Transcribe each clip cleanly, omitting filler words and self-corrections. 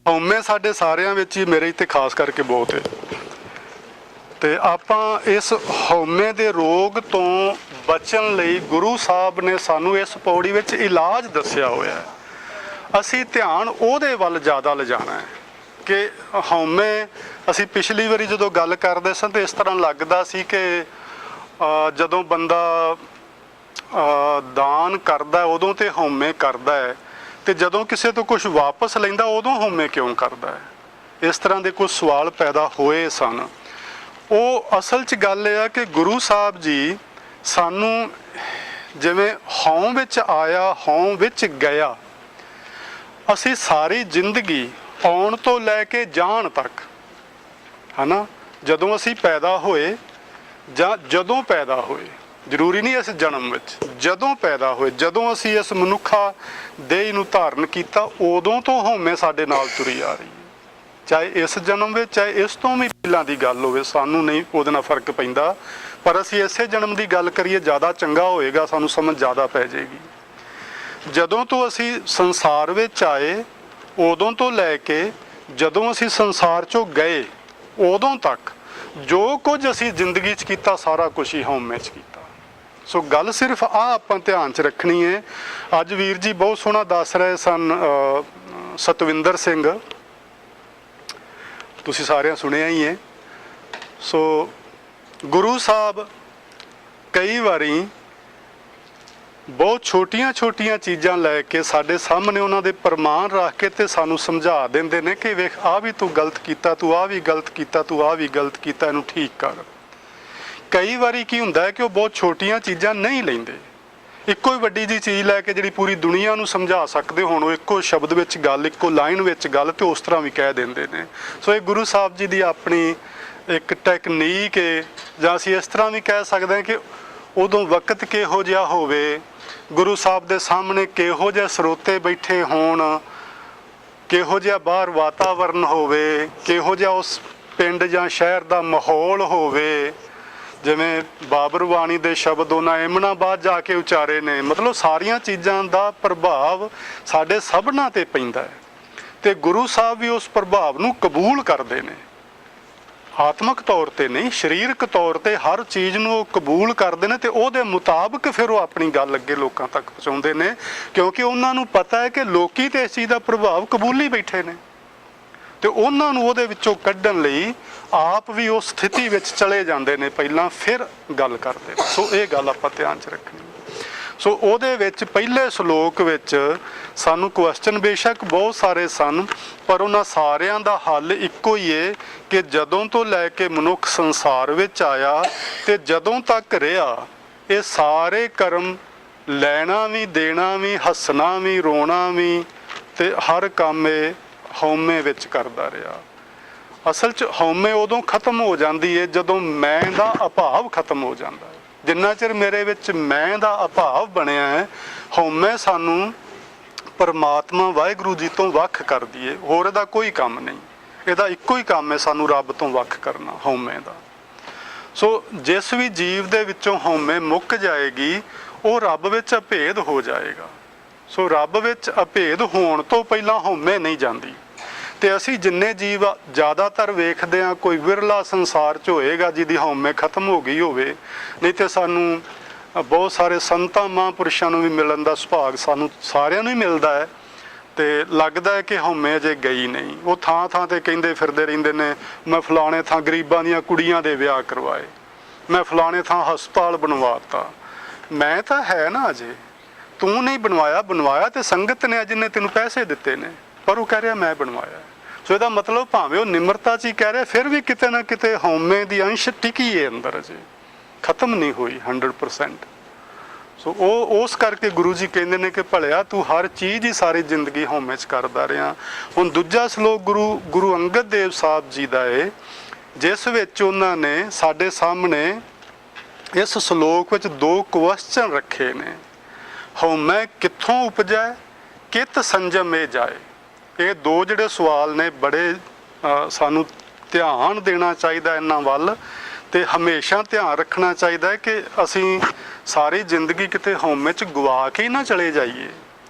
ਹਉਮੈ ਸਾਡੇ ਸਾਰਿਆਂ ਵਿੱਚ ਹੀ, ਮੇਰੇ ਤੇ ਖਾਸ ਕਰਕੇ ਬਹੁਤ ਹੈ। ਤੇ ਆਪਾਂ ਇਸ ਹਉਮੈ ਦੇ ਰੋਗ ਤੋਂ ਬਚਣ ਲਈ ਗੁਰੂ ਸਾਹਿਬ ਨੇ ਸਾਨੂੰ ਇਸ ਪੌੜੀ ਵਿੱਚ ਇਲਾਜ ਦੱਸਿਆ ਹੋਇਆ ਹੈ। ਅਸੀਂ ਧਿਆਨ ਉਹਦੇ ਵੱਲ ਜ਼ਿਆਦਾ ਲਿਜਾਣਾ ਹੈ ਕਿ ਹਉਮੈ, ਅਸੀਂ ਪਿਛਲੀ ਵਾਰੀ ਜਦੋਂ ਗੱਲ ਕਰਦੇ ਸਾਂ ਤਾਂ ਇਸ ਤਰ੍ਹਾਂ ਲੱਗਦਾ ਸੀ ਕਿ ਜਦੋਂ ਬੰਦਾ ਦਾਨ ਕਰਦਾ ਉਦੋਂ ਤੇ ਹਉਮੈ ਕਰਦਾ ਹੈ, ਤੇ ਜਦੋਂ ਕਿਸੇ ਤੋਂ ਕੁਝ ਵਾਪਸ ਲੈਂਦਾ ਉਦੋਂ ਹਉਮੈ ਕਿਉਂ ਕਰਦਾ ਹੈ। ਇਸ ਤਰ੍ਹਾਂ ਦੇ ਕੁਝ ਸਵਾਲ ਪੈਦਾ ਹੋਏ ਸਨ। ਉਹ ਅਸਲ 'ਚ ਗੱਲ ਇਹ ਆ ਕਿ ਗੁਰੂ ਸਾਹਿਬ ਜੀ ਸਾਨੂੰ ਜਿਵੇਂ ਹਉ ਵਿੱਚ ਆਇਆ ਹਉ ਵਿੱਚ ਗਿਆ, ਅਸੀਂ ਸਾਰੀ ਜ਼ਿੰਦਗੀ ਆਉਣ ਤੋਂ ਲੈ ਕੇ ਜਾਣ ਤੱਕ, ਹੈ ਨਾ, ਜਦੋਂ ਅਸੀਂ ਪੈਦਾ ਹੋਏ ਜਾਂ ਜਦੋਂ ਪੈਦਾ ਹੋਏ, ਜ਼ਰੂਰੀ ਨਹੀਂ ਇਸ ਜਨਮ ਵਿੱਚ, ਜਦੋਂ ਪੈਦਾ ਹੋਏ, ਜਦੋਂ ਅਸੀਂ ਇਸ ਮਨੁੱਖਾ ਦੇਹ ਨੂੰ ਧਾਰਨ ਕੀਤਾ, ਉਦੋਂ ਤੋਂ ਹਉਮੈ ਸਾਡੇ ਨਾਲ ਤੁਰੀ ਆ ਰਹੀ ਹੈ। ਚਾਹੇ ਇਸ ਜਨਮ ਵਿੱਚ, ਚਾਹੇ ਇਸ ਤੋਂ ਵੀ ਪਹਿਲਾਂ ਦੀ ਗੱਲ ਹੋਵੇ, ਸਾਨੂੰ ਨਹੀਂ ਉਹਦੇ ਨਾਲ ਫਰਕ ਪੈਂਦਾ। ਪਰ ਅਸੀਂ ਇਸੇ ਜਨਮ ਦੀ ਗੱਲ ਕਰੀਏ ਜ਼ਿਆਦਾ ਚੰਗਾ ਹੋਏਗਾ, ਸਾਨੂੰ ਸਮਝ ਜ਼ਿਆਦਾ ਪੈ ਜਾਏਗੀ। ਜਦੋਂ ਤੋਂ ਅਸੀਂ ਸੰਸਾਰ ਵਿੱਚ ਆਏ ਉਦੋਂ ਤੋਂ ਲੈ ਕੇ ਜਦੋਂ ਅਸੀਂ ਸੰਸਾਰ 'ਚੋਂ ਗਏ ਉਦੋਂ ਤੱਕ ਜੋ ਕੁਝ ਅਸੀਂ ਜ਼ਿੰਦਗੀ 'ਚ ਕੀਤਾ ਸਾਰਾ ਕੁਝ ਹੀ ਹਉਮੈ 'ਚ ਕੀਤਾ। ਸੋ ਗੱਲ ਸਿਰਫ ਆਪਾਂ ਧਿਆਨ 'ਚ ਰੱਖਣੀ ਹੈ। ਅੱਜ ਵੀਰ ਜੀ ਬਹੁਤ ਸੋਹਣਾ ਦੱਸ ਰਹੇ ਸਨ, ਸਤਵਿੰਦਰ ਸਿੰਘ, ਤੁਸੀਂ ਸਾਰਿਆਂ ਸੁਣਿਆ ਹੀ ਹੈ। ਸੋ ਗੁਰੂ ਸਾਹਿਬ ਕਈ ਵਾਰੀ ਬਹੁਤ ਛੋਟੀਆਂ ਛੋਟੀਆਂ ਚੀਜ਼ਾਂ ਲੈ ਕੇ ਸਾਡੇ ਸਾਹਮਣੇ ਉਹਨਾਂ ਦੇ ਪ੍ਰਮਾਣ ਰੱਖ ਕੇ ਤੇ ਸਾਨੂੰ ਸਮਝਾ ਦਿੰਦੇ ਨੇ ਕਿ ਵੇਖ, ਆਹ ਵੀ ਤੂੰ ਗਲਤ ਕੀਤਾ, ਤੂੰ ਆਹ ਵੀ ਗਲਤ ਕੀਤਾ, ਤੂੰ ਆਹ ਵੀ ਗਲਤ ਕੀਤਾ, ਇਹਨੂੰ ਠੀਕ ਕਰ। ਕਈ ਵਾਰੀ ਕੀ ਹੁੰਦਾ ਹੈ ਕਿ ਉਹ ਬਹੁਤ ਛੋਟੀਆਂ ਚੀਜ਼ਾਂ ਨਹੀਂ ਲੈਂਦੇ, ਇੱਕੋ ਹੀ ਵੱਡੀ ਜੀ ਚੀਜ਼ ਲੈ ਕੇ ਜਿਹੜੀ ਪੂਰੀ ਦੁਨੀਆ ਨੂੰ ਸਮਝਾ ਸਕਦੇ ਹੋਣ, ਉਹ ਇੱਕੋ ਸ਼ਬਦ ਵਿੱਚ ਗੱਲ, ਇੱਕੋ ਲਾਈਨ ਵਿੱਚ ਗੱਲ, ਤੇ ਉਸ ਤਰ੍ਹਾਂ ਵੀ ਕਹਿ ਦਿੰਦੇ ਨੇ। ਸੋ ਇਹ ਗੁਰੂ ਸਾਹਿਬ ਜੀ ਦੀ ਆਪਣੀ ਇੱਕ ਟੈਕਨੀਕ ਹੈ, ਜਾਂ ਅਸੀਂ ਇਸ ਤਰ੍ਹਾਂ ਵੀ ਕਹਿ ਸਕਦੇ ਹਾਂ ਕਿ ਉਦੋਂ ਵਕਤ ਕਿਹੋ ਜਿਹਾ ਹੋਵੇ, ਗੁਰੂ ਸਾਹਿਬ ਦੇ ਸਾਹਮਣੇ ਕਿਹੋ ਜਿਹੇ ਸਰੋਤੇ ਬੈਠੇ ਹੋਣ, ਕਿਹੋ ਜਿਹਾ ਬਾਹਰ ਵਾਤਾਵਰਨ ਹੋਵੇ, ਕਿਹੋ ਜਿਹਾ ਉਸ ਪਿੰਡ ਜਾਂ ਸ਼ਹਿਰ ਦਾ ਮਾਹੌਲ ਹੋਵੇ। ਜਿਵੇਂ ਬਾਬਰ ਬਾਣੀ ਦੇ ਸ਼ਬਦ ਉਹਨਾਂ ਏਮਨਾਬਾਦ ਜਾ ਕੇ ਉਚਾਰੇ ਨੇ, ਮਤਲਬ ਸਾਰੀਆਂ ਚੀਜ਼ਾਂ ਦਾ ਪ੍ਰਭਾਵ ਸਾਡੇ ਸਭਨਾਂ 'ਤੇ ਪੈਂਦਾ ਹੈ, ਤੇ ਗੁਰੂ ਸਾਹਿਬ ਵੀ ਉਸ ਪ੍ਰਭਾਵ ਨੂੰ ਕਬੂਲ ਕਰਦੇ ਨੇ। ਆਤਮਿਕ ਤੌਰ ਤੇ ਨਹੀਂ, ਸਰੀਰਕ ਤੌਰ ਤੇ ਹਰ ਚੀਜ਼ ਨੂੰ ਉਹ ਕਬੂਲ ਕਰਦੇ ਨੇ, ਤੇ ਉਹਦੇ ਮੁਤਾਬਕ ਫਿਰ ਉਹ ਆਪਣੀ ਗੱਲ ਅੱਗੇ ਲੋਕਾਂ ਤੱਕ ਪਹੁੰਚਾਉਂਦੇ ਨੇ, ਕਿਉਂਕਿ ਉਹਨਾਂ ਨੂੰ ਪਤਾ ਹੈ ਕਿ ਲੋਕੀ ਤੇ ਇਸ ਚੀਜ਼ ਦਾ ਪ੍ਰਭਾਵ ਕਬੂਲੀ ਬੈਠੇ ਨੇ, ਤੇ ਉਹਨਾਂ ਨੂੰ ਉਹਦੇ ਵਿੱਚੋਂ ਕੱਢਣ ਲਈ ਆਪ ਵੀ ਉਸ ਸਥਿਤੀ ਵਿੱਚ ਚਲੇ ਜਾਂਦੇ ਨੇ ਪਹਿਲਾਂ, ਫਿਰ ਗੱਲ ਕਰਦੇ। ਸੋ ਇਹ ਗੱਲ ਆਪਾਂ ਧਿਆਨ 'ਚ ਰੱਖਣੀ। ਸੋ ਉਹਦੇ ਵਿੱਚ ਪਹਿਲੇ ਸ਼ਲੋਕ ਵਿੱਚ ਸਾਨੂੰ ਕੁਐਸਚਨ ਬੇਸ਼ੱਕ ਬਹੁਤ ਸਾਰੇ ਸਨ, ਪਰ ਉਹਨਾਂ ਸਾਰਿਆਂ ਦਾ ਹੱਲ ਇੱਕੋ ਹੀ ਹੈ ਕਿ ਜਦੋਂ ਤੋਂ ਲੈ ਕੇ ਮਨੁੱਖ ਸੰਸਾਰ ਵਿੱਚ ਆਇਆ ਤੇ ਜਦੋਂ ਤੱਕ ਰਿਹਾ, ਇਹ ਸਾਰੇ ਕਰਮ, ਲੈਣਾ ਵੀ, ਦੇਣਾ ਵੀ, ਹੱਸਣਾ ਵੀ, ਰੋਣਾ ਵੀ, ਤੇ ਹਰ ਕੰਮ ਇਹ ਹਉਮੈ ਵਿੱਚ ਕਰਦਾ ਰਿਹਾ। ਅਸਲ 'ਚ ਹਉਮੈ ਉਦੋਂ ਖਤਮ ਹੋ ਜਾਂਦੀ ਹੈ ਜਦੋਂ ਮੈਂ ਦਾ ਅਭਾਵ ਖਤਮ ਹੋ ਜਾਂਦਾ ਹੈ। ਜਿੰਨਾ ਚਿਰ ਮੇਰੇ ਵਿੱਚ ਮੈਂ ਦਾ ਅਭਾਵ ਬਣਿਆ ਹੈ, ਹਉਮੈ ਸਾਨੂੰ ਪਰਮਾਤਮਾ ਵਾਹਿਗੁਰੂ ਜੀ ਤੋਂ ਵੱਖ ਕਰਦੀ ਹੈ। ਹੋਰ ਇਹਦਾ ਕੋਈ ਕੰਮ ਨਹੀਂ, ਇਹਦਾ ਇੱਕੋ ਹੀ ਕੰਮ ਹੈ, ਸਾਨੂੰ ਰੱਬ ਤੋਂ ਵੱਖ ਕਰਨਾ, ਹਉਮੈ ਦਾ। ਸੋ ਜਿਸ ਵੀ ਜੀਵ ਦੇ ਵਿੱਚੋਂ ਹਉਮੈ ਮੁੱਕ ਜਾਏਗੀ, ਉਹ ਰੱਬ ਵਿੱਚ ਅਭੇਦ ਹੋ ਜਾਏਗਾ। ਸੋ ਰੱਬ ਵਿੱਚ ਅਭੇਦ ਹੋਣ ਤੋਂ ਪਹਿਲਾਂ ਹਉਮੈ ਨਹੀਂ ਜਾਂਦੀ। ਤੇ ਅਸੀਂ ਜਿੰਨੇ ਜੀਵ ਜ਼ਿਆਦਾਤਰ ਵੇਖਦੇ ਹਾਂ, ਕੋਈ ਵਿਰਲਾ ਸੰਸਾਰ 'ਚ ਹੋਏਗਾ ਜਿਹਦੀ ਹਉਮੈ ਖਤਮ ਹੋ ਗਈ ਹੋਵੇ, ਨਹੀਂ ਤੇ ਸਾਨੂੰ ਬਹੁਤ ਸਾਰੇ ਸੰਤਾਂ ਮਹਾਂਪੁਰਸ਼ਾਂ ਨੂੰ ਵੀ ਮਿਲਣ ਦਾ ਸੁਭਾਗ ਸਾਨੂੰ ਸਾਰਿਆਂ ਨੂੰ ਹੀ ਮਿਲਦਾ ਹੈ, ਤੇ ਲੱਗਦਾ ਹੈ ਕਿ ਹਉਮੈ ਅਜੇ ਗਈ ਨਹੀਂ। ਉਹ ਥਾਂ ਥਾਂ ਤੇ ਕਹਿੰਦੇ ਫਿਰਦੇ ਰਹਿੰਦੇ ਨੇ, ਮੈਂ ਫਲਾਣੇ ਥਾਂ ਗਰੀਬਾਂ ਦੀਆਂ ਕੁੜੀਆਂ ਦੇ ਵਿਆਹ ਕਰਵਾਏ, ਮੈਂ ਫਲਾਣੇ ਥਾਂ ਹਸਪਤਾਲ ਬਣਵਾਤਾ। ਮੈਂ ਤਾਂ ਹੈ ਨਾ, ਅਜੇ ਤੂੰ ਨਹੀਂ ਬਣਵਾਇਆ, ਬਣਵਾਇਆ ਤੇ ਸੰਗਤ ਨੇ, ਜਿਹਨੇ ਤੈਨੂੰ ਪੈਸੇ ਦਿੱਤੇ ਨੇ, ਪਰ ਉਹ ਕਹਿ ਰਿਹਾ ਮੈਂ ਬਣਵਾਇਆ। ਸੋ ਇਹਦਾ ਮਤਲਬ ਭਾਵੇਂ ਉਹ ਨਿਮਰਤਾ 'ਚ ਹੀ ਕਹਿ ਰਿਹਾ, ਫਿਰ ਵੀ ਕਿਤੇ ਨਾ ਕਿਤੇ ਹਉਮੈ ਦੀ ਅੰਸ਼ ਟਿਕੀ ਹੈ ਅੰਦਰ, ਅਜੇ ਖਤਮ ਨਹੀਂ ਹੋਈ 100%। ਸੋ ਉਹ ਉਸ ਕਰਕੇ ਗੁਰੂ ਜੀ ਕਹਿੰਦੇ ਨੇ ਕਿ ਭਲਿਆ ਤੂੰ ਹਰ ਚੀਜ਼ ਹੀ ਸਾਰੀ ਜ਼ਿੰਦਗੀ ਹਉਮੈ 'ਚ ਕਰਦਾ ਰਿਹਾ। ਹੁਣ ਦੂਜਾ ਸ਼ਲੋਕ ਗੁਰੂ ਅੰਗਦ ਦੇਵ ਸਾਹਿਬ ਜੀ ਦਾ ਹੈ, ਜਿਸ ਵਿੱਚ ਉਹਨਾਂ ਨੇ ਸਾਡੇ ਸਾਹਮਣੇ ਇਸ ਸ਼ਲੋਕ ਵਿੱਚ 2 ਕੁਐਸਚਨ ਰੱਖੇ ਨੇ। ਹਉਮੈ ਕਿੱਥੋਂ ਉਪਜੈ, ਕਿਤ ਸੰਜਮੇ ਜਾਏ। ਇਹ 2 ਜਿਹੜੇ ਸਵਾਲ ਨੇ, ਬੜੇ ਸਾਨੂੰ ਧਿਆਨ ਦੇਣਾ ਚਾਹੀਦਾ ਇਹਨਾਂ ਵੱਲ, ਤੇ ਹਮੇਸ਼ਾ ਧਿਆਨ ਰੱਖਣਾ ਚਾਹੀਦਾ ਹੈ ਕਿ ਅਸੀਂ ਸਾਰੀ ਜ਼ਿੰਦਗੀ ਕਿਤੇ ਹਉਮੈ 'ਚ ਗਵਾ ਕੇ ਹੀ ਨਾ ਚਲੇ ਜਾਈਏ।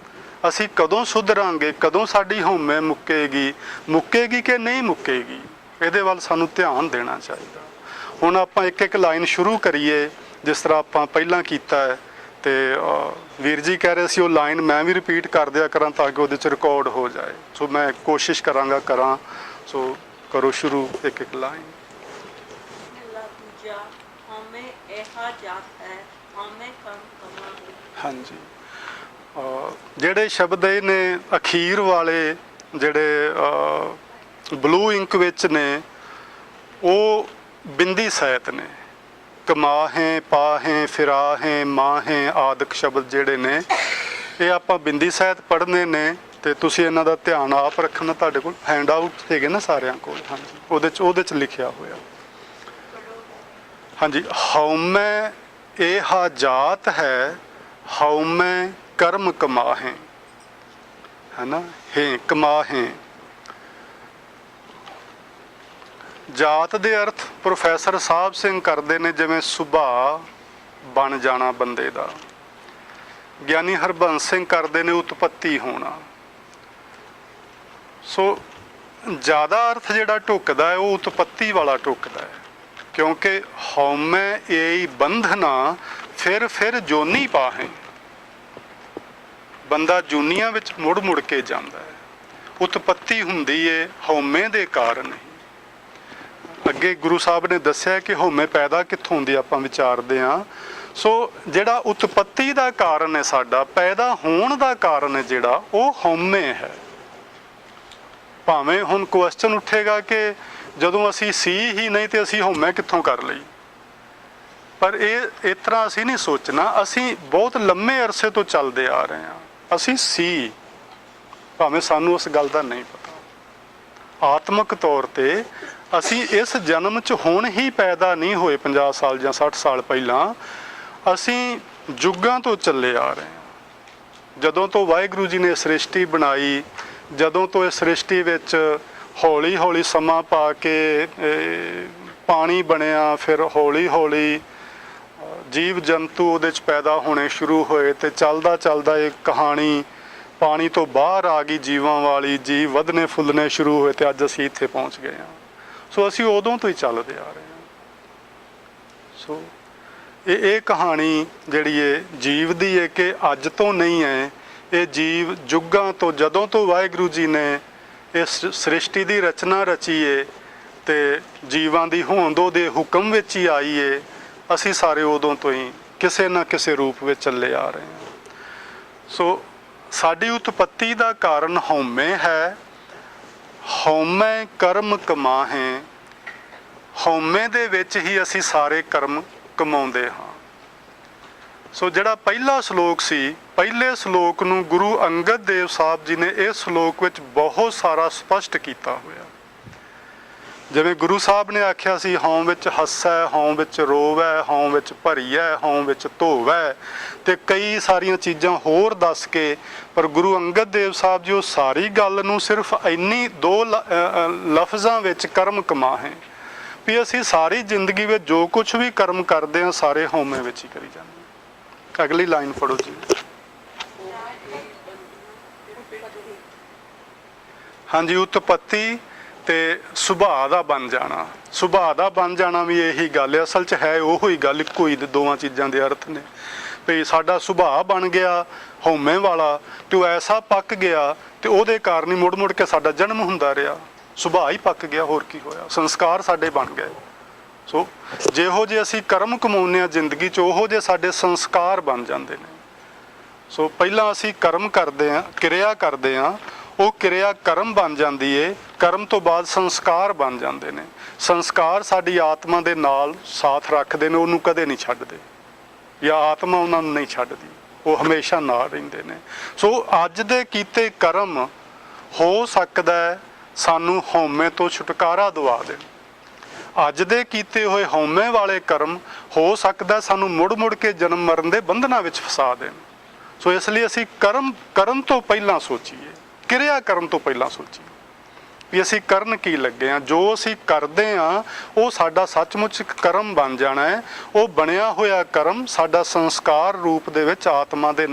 ਅਸੀਂ ਕਦੋਂ ਸੁਧਰਾਂਗੇ, ਕਦੋਂ ਸਾਡੀ ਹਉਮੈ ਮੁੱਕੇਗੀ ਕਿ ਨਹੀਂ ਮੁੱਕੇਗੀ, ਇਹਦੇ ਵੱਲ ਸਾਨੂੰ ਧਿਆਨ ਦੇਣਾ ਚਾਹੀਦਾ। ਹੁਣ ਆਪਾਂ ਇੱਕ ਇੱਕ ਲਾਈਨ ਸ਼ੁਰੂ ਕਰੀਏ ਜਿਸ ਤਰ੍ਹਾਂ ਆਪਾਂ ਪਹਿਲਾਂ ਕੀਤਾ ਹੈ, ਤੇ ਵੀਰ ਜੀ ਕਹਿ ਰਹੇ ਸੀ ਉਹ ਲਾਈਨ ਮੈਂ ਵੀ ਰਿਪੀਟ ਕਰ ਦਿਆ ਕਰਾਂ ਤਾਂ ਕਿ ਉਹਦੇ 'ਚ ਰਿਕਾਰਡ ਹੋ ਜਾਏ। ਸੋ ਮੈਂ ਕੋਸ਼ਿਸ਼ ਕਰਾਂ। ਸੋ ਕਰੋ ਸ਼ੁਰੂ ਇੱਕ ਇੱਕ ਲਾਈਨ। ਹਾਂਜੀ, ਜਿਹੜੇ ਸ਼ਬਦ ਇਹ ਨੇ ਅਖੀਰ ਵਾਲੇ ਜਿਹੜੇ ਬਲੂ ਇੰਕ ਵਿੱਚ ਨੇ ਉਹ ਬਿੰਦੀ ਸਹਿਤ ਨੇ। ਕਮਾਹੇ, ਪਾਹੇ, ਫਿਰਾਹੇ, ਮਾਹੇ ਆਦਿਕ ਸ਼ਬਦ ਜਿਹੜੇ ਨੇ ਇਹ ਆਪਾਂ ਬਿੰਦੀ ਸਹਿਤ ਪੜ੍ਹਨੇ ਨੇ, ਤੇ ਤੁਸੀਂ ਇਹਨਾਂ ਦਾ ਧਿਆਨ ਆਪ ਰੱਖਣਾ। ਤੁਹਾਡੇ ਕੋਲ ਹੈਂਡ ਆਊਟ ਹੈਗੇ ਨਾ ਸਾਰਿਆਂ ਕੋਲ? ਹਾਂਜੀ, ਉਹਦੇ 'ਚ ਲਿਖਿਆ ਹੋਇਆ। ਹਾਂਜੀ, ਹਉਮੈ ਏਹਾ ਜਾਤ ਹੈ, ਹਉਮੈ ਕਰਮ ਕਮਾਹੇ, ਹੈ ਨਾ, ਹੈ ਕਮਾਹੇ। ਜਾਤ ਦੇ ਅਰਥ ਪ੍ਰੋਫੈਸਰ ਸਾਹਿਬ ਸਿੰਘ ਕਰਦੇ ਨੇ ਜਿਵੇਂ ਸੁਭਾਅ ਬਣ ਜਾਣਾ ਬੰਦੇ ਦਾ। ਗਿਆਨੀ ਹਰਬੰਸ ਸਿੰਘ ਕਰਦੇ ਨੇ ਉਤਪੱਤੀ ਹੋਣਾ। ਸੋ ਜ਼ਿਆਦਾ ਅਰਥ ਜਿਹੜਾ ਢੁੱਕਦਾ ਹੈ ਉਹ ਉਤਪੱਤੀ ਵਾਲਾ ਢੁੱਕਦਾ ਹੈ, ਕਿਉਂਕਿ ਹਉਮੈ ਏਈ ਬੰਧਨਾ ਫਿਰ ਜੋਨੀ ਪਾਹੇ। ਬੰਦਾ ਜੂਨੀਆਂ ਵਿੱਚ ਮੁੜ ਕੇ ਜਾਂਦਾ ਹੈ। ਉਤਪੱਤੀ ਹੁੰਦੀ ਏ ਹਉਮੈ ਦੇ ਕਾਰਨ ਹੀ। ਅੱਗੇ ਗੁਰੂ ਸਾਹਿਬ ਨੇ ਦੱਸਿਆ ਕਿ ਹਉਮੈ ਪੈਦਾ ਕਿੱਥੋਂ ਹੁੰਦੀ, ਆਪਾਂ ਵਿਚਾਰਦੇ ਹਾਂ। ਸੋ ਜਿਹੜਾ ਉਤਪੱਤੀ ਦਾ ਕਾਰਨ ਹੈ, ਸਾਡਾ ਪੈਦਾ ਹੋਣ ਦਾ ਕਾਰਨ ਹੈ ਜਿਹੜਾ, ਉਹ ਹਉਮੈ ਹੈ। ਭਾਵੇਂ ਹੁਣ ਕੁਐਸਚਨ ਉੱਠੇਗਾ ਕਿ ਜਦੋਂ ਅਸੀਂ ਸੀ ਹੀ ਨਹੀਂ ਤੇ ਅਸੀਂ ਹਉਮੈ ਕਿੱਥੋਂ ਕਰ ਲਈ, ਪਰ ਇਹ ਇਸ ਤਰ੍ਹਾਂ ਅਸੀਂ ਨਹੀਂ ਸੋਚਣਾ। ਅਸੀਂ ਬਹੁਤ ਲੰਮੇ ਅਰਸੇ ਤੋਂ ਚੱਲਦੇ ਆ ਰਹੇ ਹਾਂ, ਅਸੀਂ ਸੀ, ਭਾਵੇਂ ਸਾਨੂੰ ਉਸ ਗੱਲ ਦਾ ਨਹੀਂ ਪਤਾ। ਆਤਮਿਕ ਤੌਰ ਤੇ ਅਸੀਂ ਇਸ ਜਨਮ 'ਚ ਹੁਣ ਹੀ ਪੈਦਾ ਨਹੀਂ ਹੋਏ 50 ਸਾਲ ਜਾਂ 60 ਸਾਲ ਪਹਿਲਾਂ। ਅਸੀਂ ਯੁੱਗਾਂ ਤੋਂ ਚੱਲੇ ਆ ਰਹੇ ਹਾਂ। ਜਦੋਂ ਤੋਂ ਵਾਹਿਗੁਰੂ ਜੀ ਨੇ ਸ੍ਰਿਸ਼ਟੀ ਬਣਾਈ, ਜਦੋਂ ਤੋਂ ਇਸ ਸ੍ਰਿਸ਼ਟੀ ਵਿੱਚ ਹੌਲੀ ਹੌਲੀ ਸਮਾਂ ਪਾ ਕੇ ਪਾਣੀ ਬਣਿਆ, ਫਿਰ ਹੌਲੀ ਹੌਲੀ ਜੀਵ ਜੰਤੂ ਉਹਦੇ 'ਚ ਪੈਦਾ ਹੋਣੇ ਸ਼ੁਰੂ ਹੋਏ, ਤੇ ਚੱਲਦਾ ਇਹ ਕਹਾਣੀ ਪਾਣੀ ਤੋਂ ਬਾਹਰ ਆ ਗਈ, ਜੀਵਾਂ ਵਾਲੀ। ਜੀਵ ਵਧਣੇ ਫੁੱਲਣੇ ਸ਼ੁਰੂ ਹੋਏ ਤੇ ਅੱਜ ਅਸੀਂ ਇੱਥੇ ਪਹੁੰਚ ਗਏ ਹਾਂ। ਸੋ ਅਸੀਂ ਉਦੋਂ ਤੋਂ ਹੀ ਚੱਲਦੇ ਆ ਰਹੇ ਹਾਂ। ਸੋ ਇਹ ਕਹਾਣੀ ਜਿਹੜੀ ਹੈ ਜੀਵ ਦੀ ਹੈ ਕਿ ਅੱਜ ਤੋਂ ਨਹੀਂ ਹੈ। ਇਹ ਜੀਵ ਯੁੱਗਾਂ ਤੋਂ, ਜਦੋਂ ਤੋਂ ਵਾਹਿਗੁਰੂ ਜੀ ਨੇ ਇਸ ਸ੍ਰਿਸ਼ਟੀ ਦੀ ਰਚਨਾ ਰਚੀ ਏ ਤੇ ਜੀਵਾਂ ਦੀ ਹੋਂਦ ਉਹਦੇ ਹੁਕਮ ਵਿੱਚ ਹੀ ਆਈ ਏ, ਅਸੀਂ ਸਾਰੇ ਉਦੋਂ ਤੋਂ ਹੀ ਕਿਸੇ ਨਾ ਕਿਸੇ ਰੂਪ ਵਿੱਚ ਚੱਲੇ ਆ ਰਹੇ ਹਾਂ। ਸੋ ਸਾਡੀ ਉਤਪੱਤੀ ਦਾ ਕਾਰਨ ਹਉਮੈ ਹੈ। ਹਉਮੈ ਕਰਮ ਕਮਾਹੇ। ਹਉਮੈ ਦੇ ਵਿੱਚ ਹੀ ਅਸੀਂ ਸਾਰੇ ਕਰਮ ਕਮਾਉਂਦੇ ਹਾਂ। ਸੋ ਜਿਹੜਾ ਪਹਿਲਾ ਸ਼ਲੋਕ ਸੀ, ਪਹਿਲੇ ਸ਼ਲੋਕ ਨੂੰ ਗੁਰੂ ਅੰਗਦ ਦੇਵ ਸਾਹਿਬ ਜੀ ਨੇ ਇਸ ਸ਼ਲੋਕ ਵਿੱਚ ਬਹੁਤ ਸਾਰਾ ਸਪਸ਼ਟ ਕੀਤਾ ਹੋਇਆ। ਜਿਵੇਂ ਗੁਰੂ ਸਾਹਿਬ ਨੇ ਆਖਿਆ ਸੀ, ਹਉ ਵਿੱਚ ਹੱਸੈ, ਹਉ ਵਿੱਚ ਰੋਵੈ, ਹਉ ਵਿੱਚ ਭਰੀਐ, ਹਉ ਵਿੱਚ ਧੋਵੈ, ਤੇ ਕਈ ਸਾਰੀਆਂ ਚੀਜ਼ਾਂ ਹੋਰ ਦੱਸ ਕੇ। ਪਰ ਗੁਰੂ ਅੰਗਦ ਦੇਵ ਸਾਹਿਬ ਜੀ ਉਹ ਸਾਰੀ ਗੱਲ ਨੂੰ ਸਿਰਫ ਇੰਨੀ 2 ਲਫ਼ਜ਼ਾਂ ਵਿੱਚ ਕਰਮ ਕਮਾਹੇ, ਵੀ ਅਸੀਂ ਸਾਰੀ ਜ਼ਿੰਦਗੀ ਵਿੱਚ ਜੋ ਕੁਝ ਵੀ ਕਰਮ ਕਰਦੇ ਹਾਂ ਸਾਰੇ ਹਉਮੈ ਵਿੱਚ ਹੀ ਕਰੀ ਜਾਂਦੇ ਹਾਂ। ਅਗਲੀ ਲਾਈਨ ਪੜ੍ਹੋ ਜੀ। ਹਾਂਜੀ, ਉਤਪੱਤੀ ਤੇ ਸੁਭਾਅ ਦਾ ਬਣ ਜਾਣਾ। ਸੁਭਾਅ ਦਾ ਬਣ ਜਾਣਾ ਵੀ ਇਹੀ ਗੱਲ ਹੈ, ਅਸਲ 'ਚ ਹੈ ਉਹੋ ਹੀ ਗੱਲ, ਇੱਕੋ ਹੀ ਦੋਵਾਂ ਚੀਜ਼ਾਂ ਦੇ ਅਰਥ ਨੇ। ਵੀ ਸਾਡਾ ਸੁਭਾਅ ਬਣ ਗਿਆ ਹਉਮੈ ਵਾਲਾ, ਤੇ ਉਹ ਐਸਾ ਪੱਕ ਗਿਆ ਤੇ ਉਹਦੇ ਕਾਰਨ ਹੀ ਮੁੜ ਕੇ ਸਾਡਾ ਜਨਮ ਹੁੰਦਾ ਰਿਹਾ। ਸੁਭਾਅ ਹੀ ਪੱਕ ਗਿਆ, ਹੋਰ ਕੀ ਹੋਇਆ? ਸੰਸਕਾਰ ਸਾਡੇ ਬਣ ਗਏ। ਸੋ ਜਿਹੋ ਜਿਹੇ ਅਸੀਂ ਕਰਮ ਕਮਾਉਂਦੇ ਹਾਂ ਜ਼ਿੰਦਗੀ 'ਚ, ਉਹੋ ਜਿਹੇ ਸਾਡੇ ਸੰਸਕਾਰ ਬਣ ਜਾਂਦੇ ਨੇ। ਸੋ ਪਹਿਲਾਂ ਅਸੀਂ ਕਰਮ ਕਰਦੇ ਹਾਂ, ਕਿਰਿਆ ਕਰਦੇ ਹਾਂ, ਉਹ ਕਿਰਿਆ ਕਰਮ ਬਣ ਜਾਂਦੀ ਏ। ਕਰਮ ਤੋਂ ਬਾਅਦ ਸੰਸਕਾਰ ਬਣ ਜਾਂਦੇ ਨੇ। ਸੰਸਕਾਰ ਸਾਡੀ ਆਤਮਾ ਦੇ ਨਾਲ ਸਾਥ ਰੱਖਦੇ ਨੇ, ਉਹਨੂੰ ਕਦੇ ਨਹੀਂ ਛੱਡਦੇ, ਜਾਂ ਆਤਮਾ ਉਹਨਾਂ ਨੂੰ ਨਹੀਂ ਛੱਡਦੀ, ਉਹ ਹਮੇਸ਼ਾ ਨਾਲ ਰਹਿੰਦੇ ਨੇ। ਸੋ ਅੱਜ ਦੇ ਕੀਤੇ ਕਰਮ ਹੋ ਸਕਦਾ ਹੈ ਸਾਨੂੰ ਹਉਮੈ ਤੋਂ ਛੁਟਕਾਰਾ ਦਿਵਾ ਦੇਣ। ਅੱਜ ਦੇ ਕੀਤੇ ਹੋਏ ਹਉਮੈ ਵਾਲੇ ਕਰਮ ਹੋ ਸਕਦਾ ਸਾਨੂੰ ਮੁੜ ਕੇ ਜਨਮ ਮਰਨ ਦੇ ਬੰਧਨਾਂ ਵਿੱਚ ਫਸਾ ਦੇਣ। ਸੋ ਇਸ ਲਈ ਅਸੀਂ ਕਰਮ ਕਰਨ ਤੋਂ ਪਹਿਲਾਂ ਸੋਚੀਏ, ਕਿਰਿਆ ਕਰਨ ਤੋਂ ਪਹਿਲਾਂ ਸੋਚੀਏ ਵੀ ਅਸੀਂ ਕਰਨ ਕੀ ਲੱਗੇ ਹਾਂ। ਜੋ ਅਸੀਂ ਕਰਦੇ ਹਾਂ ਉਹ ਸਾਡਾ ਸੱਚਮੁੱਚ ਇੱਕ ਕਰਮ ਬਣ ਜਾਣਾ ਹੈ। ਉਹ ਬਣਿਆ ਹੋਇਆ ਕਰਮ ਸਾਡਾ ਸੰਸਕਾਰ ਰੂਪ ਦੇ ਵਿੱਚ ਆਤਮਾ ਦੇ